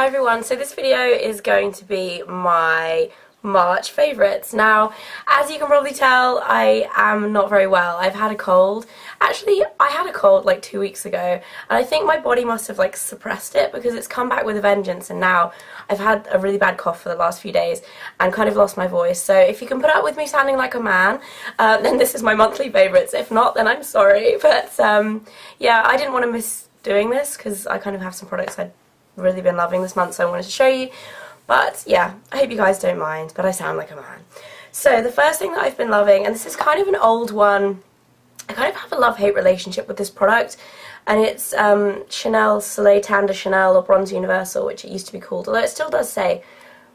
Hi everyone, so this video is going to be my March favourites. Now, as you can probably tell, I am not very well. I've had a cold. Actually, I had a cold like 2 weeks ago, and I think my body must have like suppressed it because it's come back with a vengeance, and now I've had a really bad cough for the last few days and kind of lost my voice. So if you can put up with me sounding like a man, then this is my monthly favourites. If not, then I'm sorry. But yeah, I didn't want to miss doing this because I kind of have some products I'd really been loving this month, so I wanted to show you. But yeah, I hope you guys don't mind, but I sound like a man. So the first thing that I've been loving, and this is kind of an old one, I kind of have a love-hate relationship with this product, and it's Chanel Soleil Tan de Chanel, or Bronze Universal, which it used to be called, although it still does say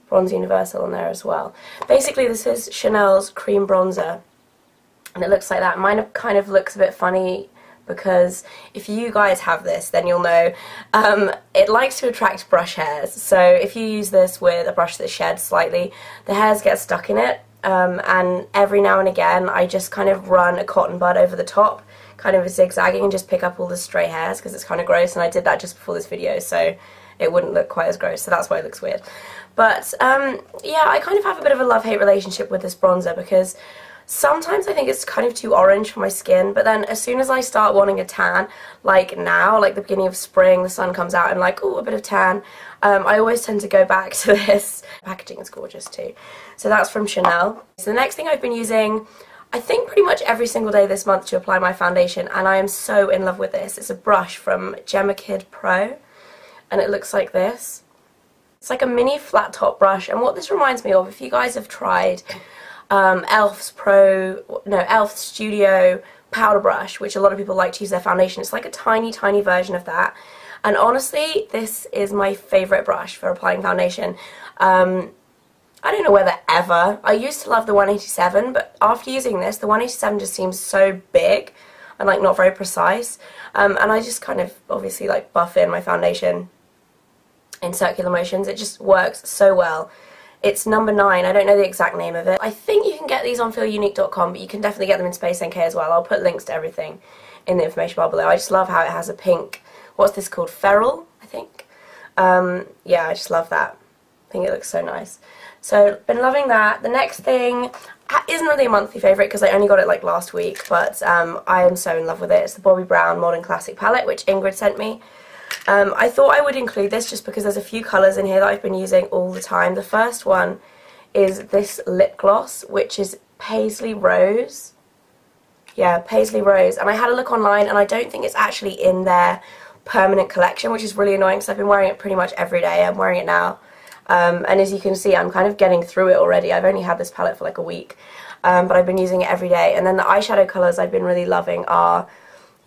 Bronze Universal on there as well. Basically this is Chanel's cream bronzer, and it looks like that. Mine kind of looks a bit funny because if you guys have this, then you'll know it likes to attract brush hairs. So if you use this with a brush that sheds slightly, the hairs get stuck in it, and every now and again I just kind of run a cotton bud over the top, kind of zigzagging, and just pick up all the stray hairs because it's kind of gross, and I did that just before this video so it wouldn't look quite as gross, so that's why it looks weird. But yeah, I kind of have a bit of a love-hate relationship with this bronzer because sometimes I think it's kind of too orange for my skin, but then as soon as I start wanting a tan, like now, like the beginning of spring, the sun comes out and like, oh, a bit of tan, I always tend to go back to this. Packaging is gorgeous too. So that's from Chanel. So the next thing I've been using, I think pretty much every single day this month to apply my foundation, and I am so in love with this. It's a brush from Gemma Kid Pro, and it looks like this. It's like a mini flat top brush, and what this reminds me of, if you guys have tried Elf's Studio powder brush, which a lot of people like to use their foundation. It's like a tiny version of that, and honestly this is my favourite brush for applying foundation. I don't know whether ever. I used to love the 187, but after using this, the 187 just seems so big and like not very precise, and I just kind of obviously like buff in my foundation in circular motions. It just works so well. It's number 9, I don't know the exact name of it. I think you can get these on feelunique.com, but you can definitely get them in Space NK as well. I'll put links to everything in the information bar below. I just love how it has a pink, what's this called, ferrule, I think. Yeah, I just love that. I think it looks so nice. So, been loving that. The next thing isn't really a monthly favourite because I only got it like last week, but I am so in love with it. It's the Bobbi Brown Modern Classic palette, which Ingrid sent me. I thought I would include this just because there's a few colours in here that I've been using all the time. The first one is this lip gloss, which is Paisley Rose. Yeah, Paisley Rose. And I had a look online, and I don't think it's actually in their permanent collection, which is really annoying because I've been wearing it pretty much every day. I'm wearing it now. And as you can see, I'm kind of getting through it already. I've only had this palette for like a week, but I've been using it every day. And then the eyeshadow colours I've been really loving are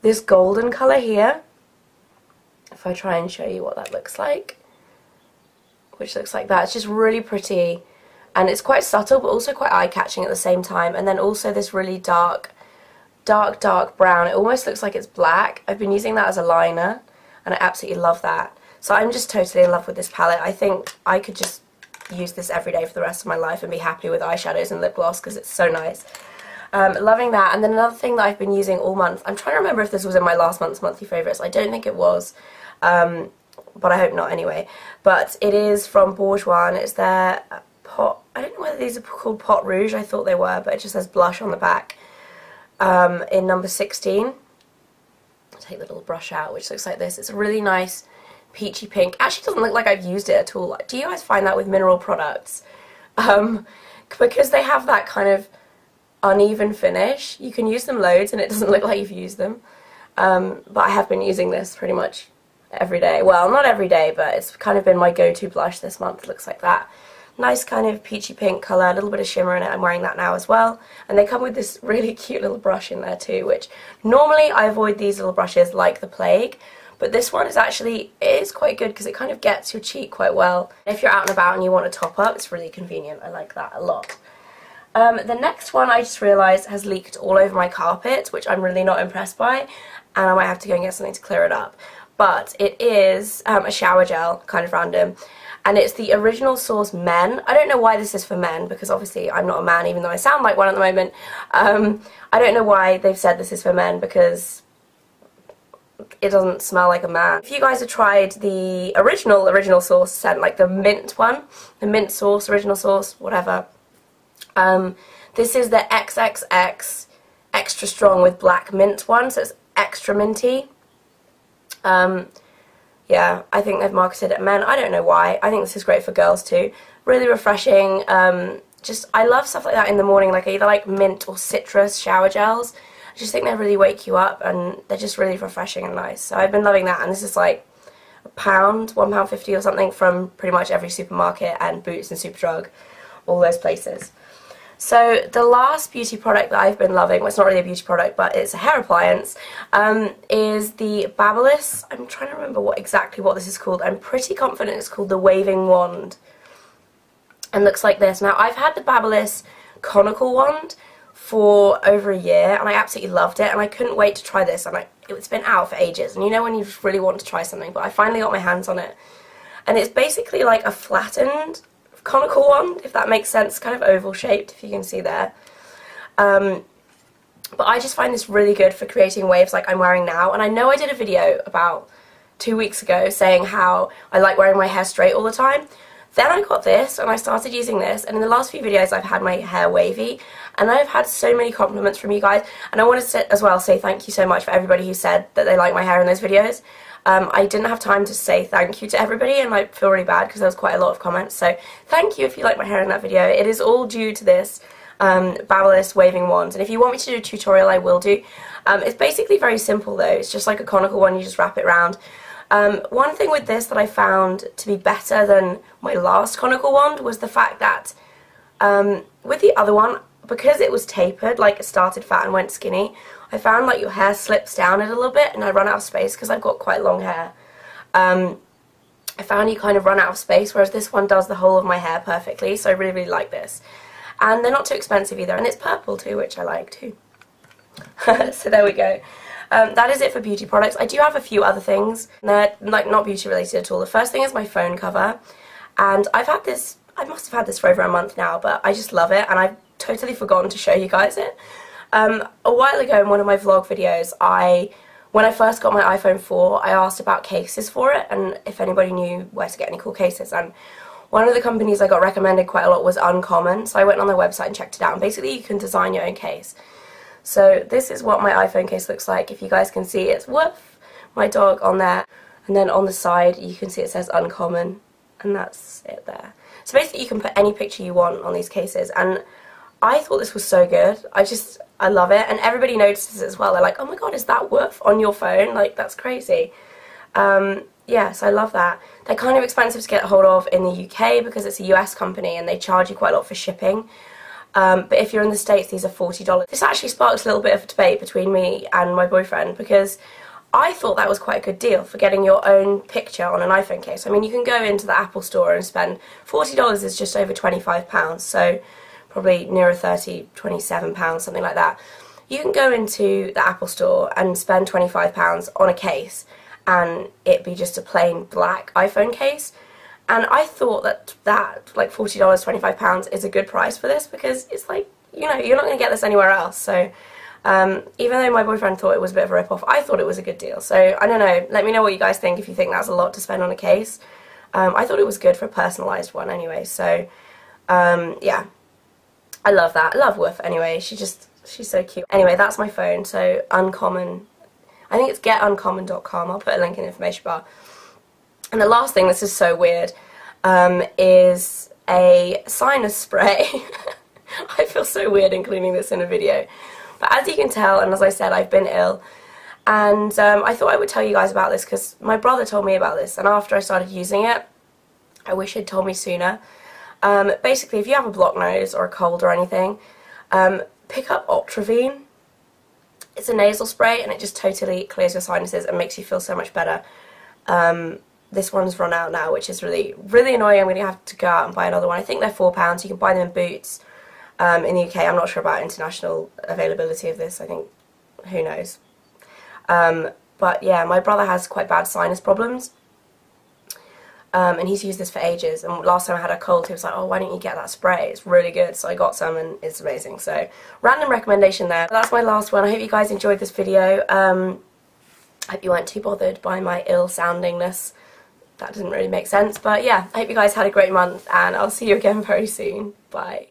this golden colour here. If I try and show you what that looks like, which looks like that. It's just really pretty, and it's quite subtle but also quite eye-catching at the same time. And then also this really dark brown. It almost looks like it's black. I've been using that as a liner, and I absolutely love that. So I'm just totally in love with this palette. I think I could just use this every day for the rest of my life and be happy with eyeshadows and lip gloss because it's so nice. Loving that. And then another thing that I've been using all month, I'm trying to remember if this was in my last month's monthly favourites. I don't think it was, but I hope not anyway. But it is from Bourjois, and it's their pot, I don't know whether these are called Pot Rouge, I thought they were, but it just says blush on the back, in number 16. I'll take the little brush out, which looks like this. It's a really nice peachy pink. Actually doesn't look like I've used it at all. Do you guys find that with mineral products? Because they have that kind of uneven finish, you can use them loads and it doesn't look like you've used them. But I have been using this pretty much every day. Well, not every day, but it's kind of been my go-to blush this month. It looks like that. Nice kind of peachy pink colour, a little bit of shimmer in it. I'm wearing that now as well. And they come with this really cute little brush in there too, which normally I avoid these little brushes like the plague. But this one is actually, it is quite good because it kind of gets your cheek quite well. If you're out and about and you want to top up, it's really convenient. I like that a lot. The next one I just realised has leaked all over my carpet, which I'm really not impressed by, and I might have to go and get something to clear it up. But it is a shower gel, kind of random, and it's the Original Source Men. I don't know why this is for men, because obviously I'm not a man, even though I sound like one at the moment. I don't know why they've said this is for men, because it doesn't smell like a man. If you guys have tried the original sauce scent, like the mint one, the mint sauce, original sauce, whatever, this is the XXX extra strong with black mint one, so it's extra minty. Yeah, I think they've marketed it men. I don't know why. I think this is great for girls too. Really refreshing. I love stuff like that in the morning, like either like mint or citrus shower gels. I just think they really wake you up, and they're just really refreshing and nice. So I've been loving that, and this is like £1, £1.50 or something from pretty much every supermarket and Boots and Superdrug, all those places. So the last beauty product that I've been loving, well, it's not really a beauty product, but it's a hair appliance, is the Babyliss. I'm trying to remember exactly what this is called. I'm pretty confident it's called the Waving Wand, and looks like this. Now, I've had the Babyliss conical wand for over a year, and I absolutely loved it, and I couldn't wait to try this, and it's been out for ages, and you know when you just really want to try something, but I finally got my hands on it, and it's basically like a flattened conical wand, if that makes sense, kind of oval shaped, if you can see there. But I just find this really good for creating waves like I'm wearing now, and I know I did a video about 2 weeks ago saying how I like wearing my hair straight all the time. Then I got this, and I started using this, and in the last few videos I've had my hair wavy, and I've had so many compliments from you guys, and I want to as well say thank you so much for everybody who said that they like my hair in those videos. I didn't have time to say thank you to everybody, and I feel really bad because there was quite a lot of comments, so thank you if you like my hair in that video. It is all due to this Babyliss Waving Wand, and if you want me to do a tutorial, I will do. It's basically very simple though. It's just like a conical one, you just wrap it around. One thing with this that I found to be better than my last conical wand was the fact that with the other one, because it was tapered, like it started fat and went skinny, I found like your hair slips down a little bit, and I run out of space because I've got quite long hair. I found you kind of run out of space, whereas this one does the whole of my hair perfectly, so I really, really like this. And they're not too expensive either, and it's purple too, which I like too. So there we go. That is it for beauty products. I do have a few other things. They're like not beauty related at all. The first thing is my phone cover, and I've had this, I must have had this for over a month now, but I just love it, and I've totally forgotten to show you guys it. A while ago in one of my vlog videos, when I first got my iPhone 4, I asked about cases for it, and if anybody knew where to get any cool cases, and one of the companies I got recommended quite a lot was Uncommon, so I went on their website and checked it out, and basically you can design your own case. So this is what my iPhone case looks like. If you guys can see, it's Woof, my dog, on there, and then on the side you can see it says Uncommon, and that's it there. So basically you can put any picture you want on these cases, and I thought this was so good. I love it, and everybody notices it as well. They're like, oh my god, is that Woof on your phone? Like, that's crazy. Yeah, so I love that. They're kind of expensive to get hold of in the UK because it's a US company and they charge you quite a lot for shipping. But if you're in the States, these are $40. This actually sparked a little bit of a debate between me and my boyfriend because I thought that was quite a good deal for getting your own picture on an iPhone case. I mean, you can go into the Apple store and spend $40 is just over £25, so probably nearer 30, £27, something like that. You can go into the Apple store and spend £25 on a case and it be just a plain black iPhone case. And I thought that like $40, £25 is a good price for this because it's like, you know, you're not going to get this anywhere else. So even though my boyfriend thought it was a bit of a rip-off, I thought it was a good deal. So I don't know, let me know what you guys think if you think that's a lot to spend on a case. I thought it was good for a personalised one anyway. So yeah, I love that. I love Woof anyway. She's so cute. Anyway, that's my phone. So Uncommon, I think it's getuncommon.com. I'll put a link in the information bar. And the last thing, this is so weird, is a sinus spray. I feel so weird including this in a video. But as you can tell, and as I said, I've been ill. And I thought I would tell you guys about this because my brother told me about this. And after I started using it, I wish he'd told me sooner. Basically, if you have a blocked nose or a cold or anything, pick up Optravine. It's a nasal spray and it just totally clears your sinuses and makes you feel so much better. This one's run out now, which is really, really annoying. I'm going to have to go out and buy another one. I think they're £4. You can buy them in Boots in the UK. I'm not sure about international availability of this. I think, who knows. But yeah, my brother has quite bad sinus problems. And he's used this for ages. And last time I had a cold, he was like, oh, why don't you get that spray? It's really good. So I got some and it's amazing. So random recommendation there. But that's my last one. I hope you guys enjoyed this video. I hope you weren't too bothered by my ill-soundingness. That doesn't really make sense, but yeah, I hope you guys had a great month, and I'll see you again very soon. Bye.